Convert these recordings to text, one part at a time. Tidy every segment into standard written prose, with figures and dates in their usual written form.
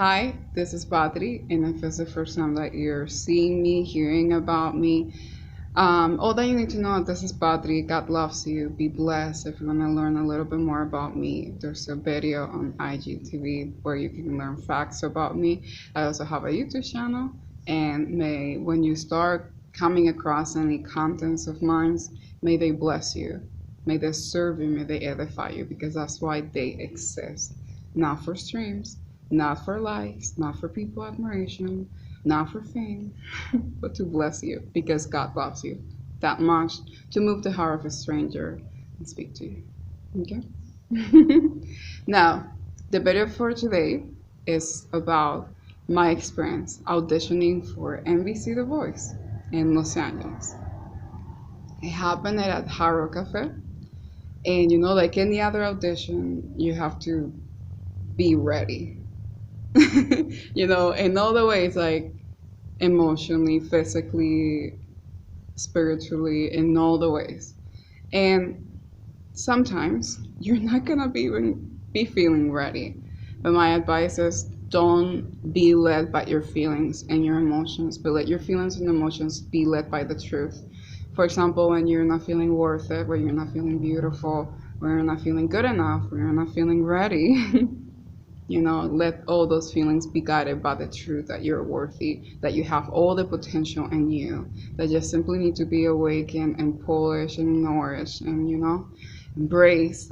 Hi, this is Badri, and if it's the first time that you're seeing me, hearing about me, all that you need to know, this is Badri. God loves you. Be blessed. If you want to learn a little bit more about me, there's a video on IGTV where you can learn facts about me. I also have a YouTube channel, and when you start coming across any contents of mine, may they bless you. May they serve you. May they edify you, because that's why they exist. Not for streams, not for likes, not for people admiration, not for fame, but to bless you because God loves you that much to move the heart of a stranger and speak to you. Okay? Now, the video for today is about my experience auditioning for NBC The Voice in Los Angeles. It happened at Hard Rock Cafe, and like any other audition, you have to be ready. In all the ways, like emotionally, physically, spiritually, in all the ways. And sometimes you're not gonna be feeling ready. But my advice is don't be led by your feelings and your emotions, but let your feelings and emotions be led by the truth. For example, when you're not feeling worth it, when you're not feeling beautiful, when you're not feeling good enough, when you're not feeling ready, let all those feelings be guided by the truth that you're worthy, that you have all the potential in you, that just simply need to be awakened and polished and nourished and, embraced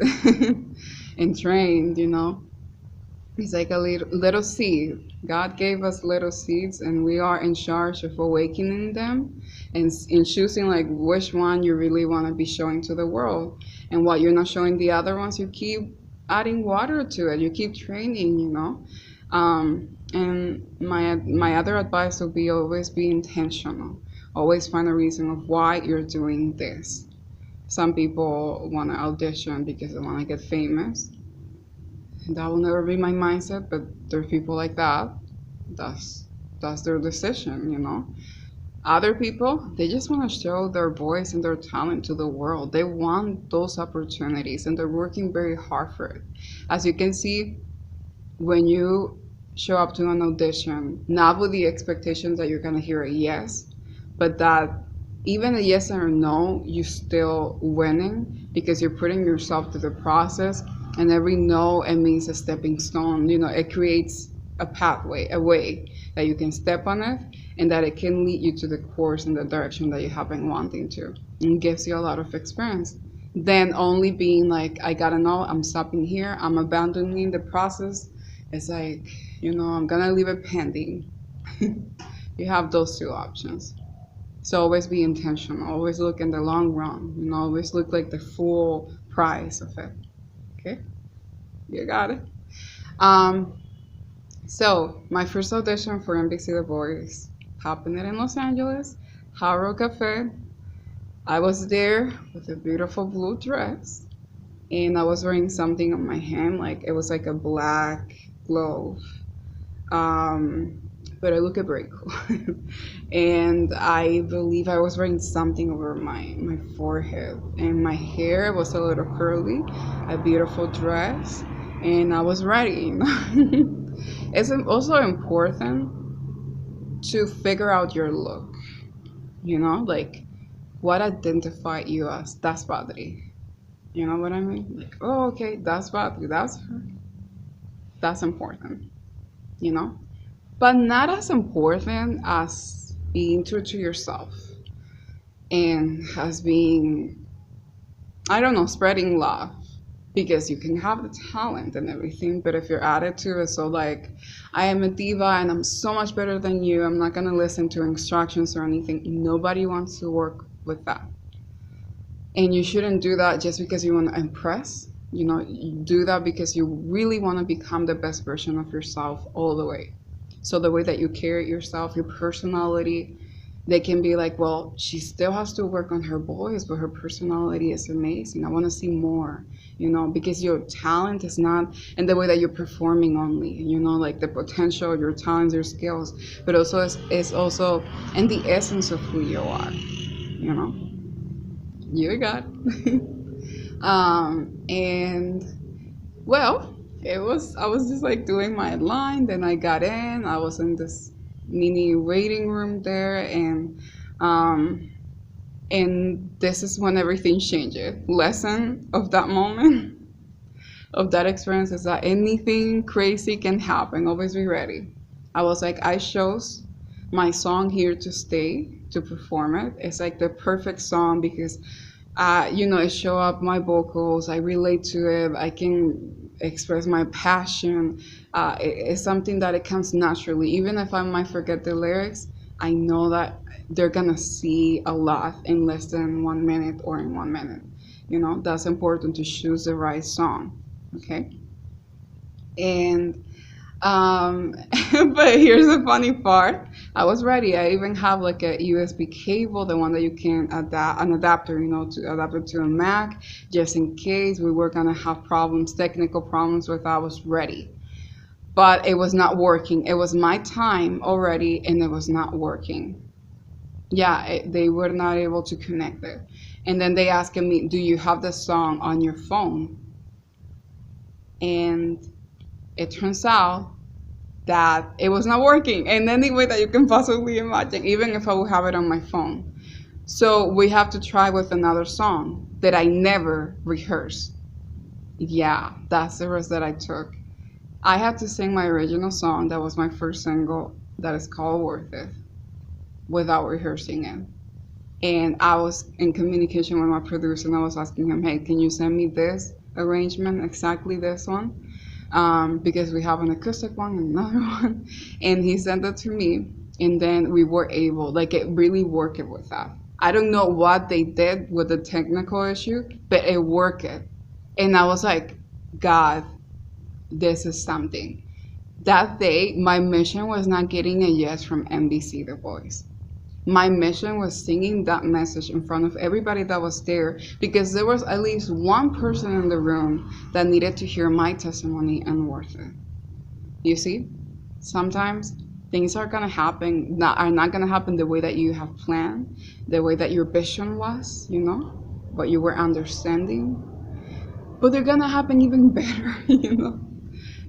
and trained. It's like a little seed. God gave us little seeds, and we are in charge of awakening them and in choosing like which one you really want to be showing to the world. And what you're not showing the other ones, you keep adding water to it. You keep training. And my other advice would be always be intentional. Always find a reason of why you're doing this. Some people want to audition because they want to get famous. That will never be my mindset, but there are people like that. That's their decision. Other people, they just want to show their voice and their talent to the world. They want those opportunities, and they're working very hard for it. As you can see, when you show up to an audition, not with the expectations that you're going to hear a yes, but that even a yes or a no, you're still winning because you're putting yourself through the process. And every no, it means a stepping stone. It creates a pathway, a way that you can step on it, and that it can lead you to the course and the direction that you have been wanting to. And gives you a lot of experience. Then only being like, I gotta know, I'm stopping here, I'm abandoning the process. It's like, I'm gonna leave it pending. You have those two options. So always be intentional. Always look in the long run. Always look like the full price of it. Okay, you got it. So my first audition for NBC The Voice happened in Los Angeles, Hard Rock Cafe. I was there with a beautiful blue dress, and I was wearing something on my hand, like it was like a black glove. But it looked very cool. And I believe I was wearing something over my forehead, and my hair was a little curly, a beautiful dress, and I was ready. It's also important to figure out your look, like what identify you as. That's Badri. You know what I mean? Like, oh, okay, that's Badri, that's her. That's important, but not as important as being true to yourself and as being, I don't know, spreading love. Because you can have the talent and everything, but if your attitude is so like, I am a diva and I'm so much better than you, I'm not gonna listen to instructions or anything. Nobody wants to work with that. And you shouldn't do that just because you want to impress. You do that because you really want to become the best version of yourself all the way. So the way that you carry yourself, your personality, they can be like, well, she still has to work on her voice, but her personality is amazing. I want to see more, because your talent is not in the way that you're performing only, like the potential, your talents, your skills, but also is also in the essence of who you are, You got it. And well, I was just like doing my line, then I got in. I was in this mini waiting room there, um and this is when everything changed. Lesson of that moment, of that experience, is that anything crazy can happen. Always be ready. I was like, I chose my song Here to Stay to perform it. It's like the perfect song because it show up my vocals. I relate to it. I can express my passion. It's something that it comes naturally. Even if I might forget the lyrics, I know that they're gonna see a lot in less than 1 minute or in 1 minute. That's important to choose the right song. Okay. And but here's the funny part. I was ready. I even have like a USB cable, the one that you can adapt, an adapter, to adapt it to a Mac, just in case we were gonna have problems, technical problems with. I was ready, but it was not working. It was my time already, and it was not working. Yeah, they were not able to connect it. And then they asked me, "Do you have the song on your phone?" And it turns out that it was not working in any way that you can possibly imagine, even if I would have it on my phone. So we have to try with another song that I never rehearsed. Yeah, that's the risk that I took. I had to sing my original song that was my first single, that is called Worth It, without rehearsing it. And I was in communication with my producer, and I was asking him, hey, can you send me this arrangement, exactly this one? Because we have an acoustic one and another one. And he sent it to me, and then we were able, like, it really worked with that. I don't know what they did with the technical issue, but it worked. And I was like, God, this is something. That day, my mission was not getting a yes from NBC The Voice. My mission was singing that message in front of everybody that was there, because there was at least one person in the room that needed to hear my testimony and Worth It. You see, sometimes things are going to happen, are not going to happen the way that you have planned, the way that your vision was, what you were understanding, but they're going to happen even better.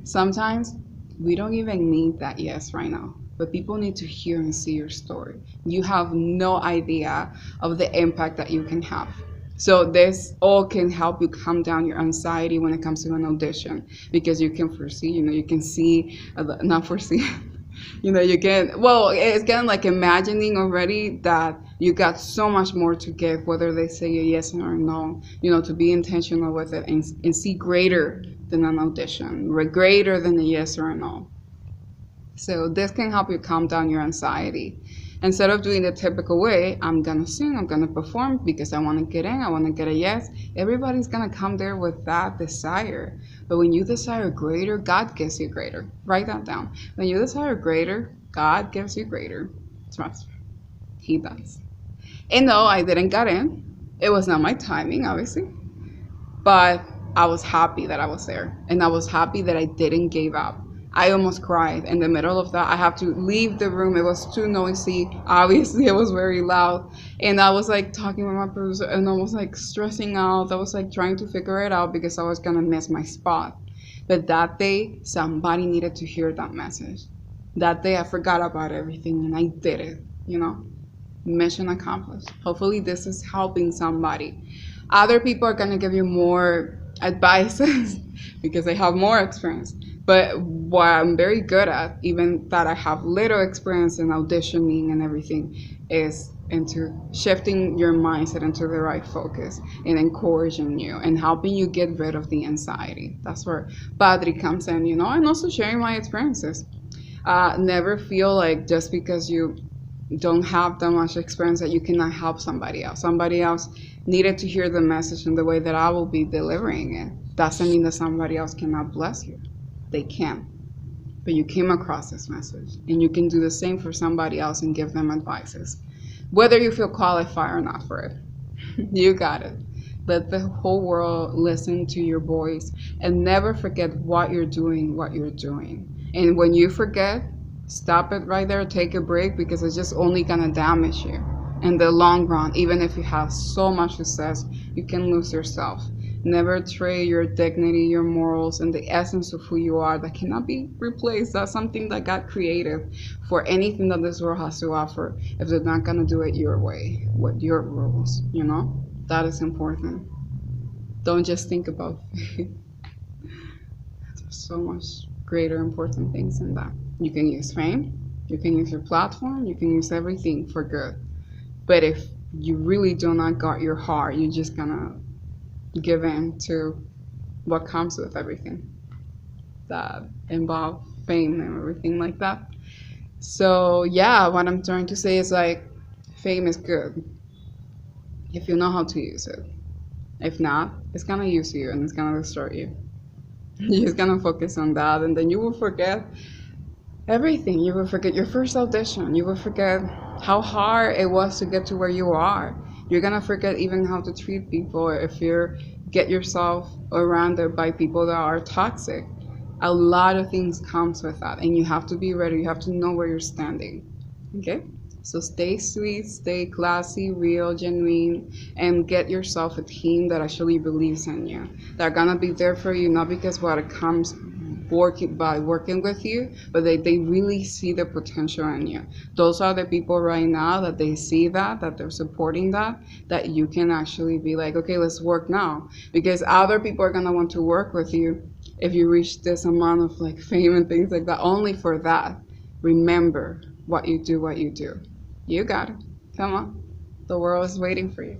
Sometimes we don't even need that yes right now, but people need to hear and see your story. You have no idea of the impact that you can have. So this all can help you calm down your anxiety when it comes to an audition, because you can foresee, you can see, not foresee, you can, well, it's kind of like imagining already that you got so much more to give, whether they say a yes or a no, to be intentional with it and see greater than an audition, greater than a yes or a no. So this can help you calm down your anxiety. Instead of doing the typical way, I'm gonna sing, I'm gonna perform because I wanna get in, I wanna get a yes. Everybody's gonna come there with that desire. But when you desire greater, God gives you greater. Write that down. When you desire greater, God gives you greater. Trust me, He does. And no, I didn't get in. It was not my timing, obviously. But I was happy that I was there. And I was happy that I didn't give up. I almost cried in the middle of that. I have to leave the room. It was too noisy. Obviously, it was very loud. And I was like talking with my producer, and I was like stressing out. I was like trying to figure it out because I was going to miss my spot. But that day, somebody needed to hear that message. That day, I forgot about everything and I did it, Mission accomplished. Hopefully, this is helping somebody. Other people are going to give you more advices because they have more experience. But what I'm very good at, even that I have little experience in auditioning and everything, is into shifting your mindset into the right focus and encouraging you and helping you get rid of the anxiety. That's where Padri comes in, and also sharing my experiences. Never feel like just because you don't have that much experience that you cannot help somebody else. Somebody else needed to hear the message in the way that I will be delivering it. Doesn't mean that somebody else cannot bless you. They can. But you came across this message, and you can do the same for somebody else and give them advices. Whether you feel qualified or not for it. You got it. Let the whole world listen to your voice, and never forget what you're doing. And when you forget, stop it right there, take a break, because it's just only gonna damage you. In the long run, even if you have so much success, you can lose yourself. Never trade your dignity, your morals, and the essence of who you are that cannot be replaced. That's something that God created for anything that this world has to offer. If they're not going to do it your way, with your rules, you know? That is important. Don't just think about fame. There's so much greater important things than that. You can use fame, you can use your platform, you can use everything for good. But if you really do not guard your heart, you're just gonna give in to what comes with everything that involve fame and everything like that. So yeah, what I'm trying to say is like fame is good if you know how to use it. If not, it's gonna use you and it's gonna destroy you. You're just gonna focus on that, and then you will forget everything. You will forget your first audition. You will forget how hard it was to get to where you are. You're gonna forget even how to treat people if you get yourself surrounded by people that are toxic. A lot of things comes with that, and you have to be ready. You have to know where you're standing. Okay? So stay sweet, stay classy, real, genuine, and get yourself a team that actually believes in you. They're gonna be there for you, not because what it comes working with you, but they really see the potential in you. Those are the people right now that they see that they're supporting that you can actually be like, okay, let's work now. Because other people are gonna want to work with you if you reach this amount of like fame and things like that, only for that. Remember what you do, what you do. You got it. Come on. The world is waiting for you.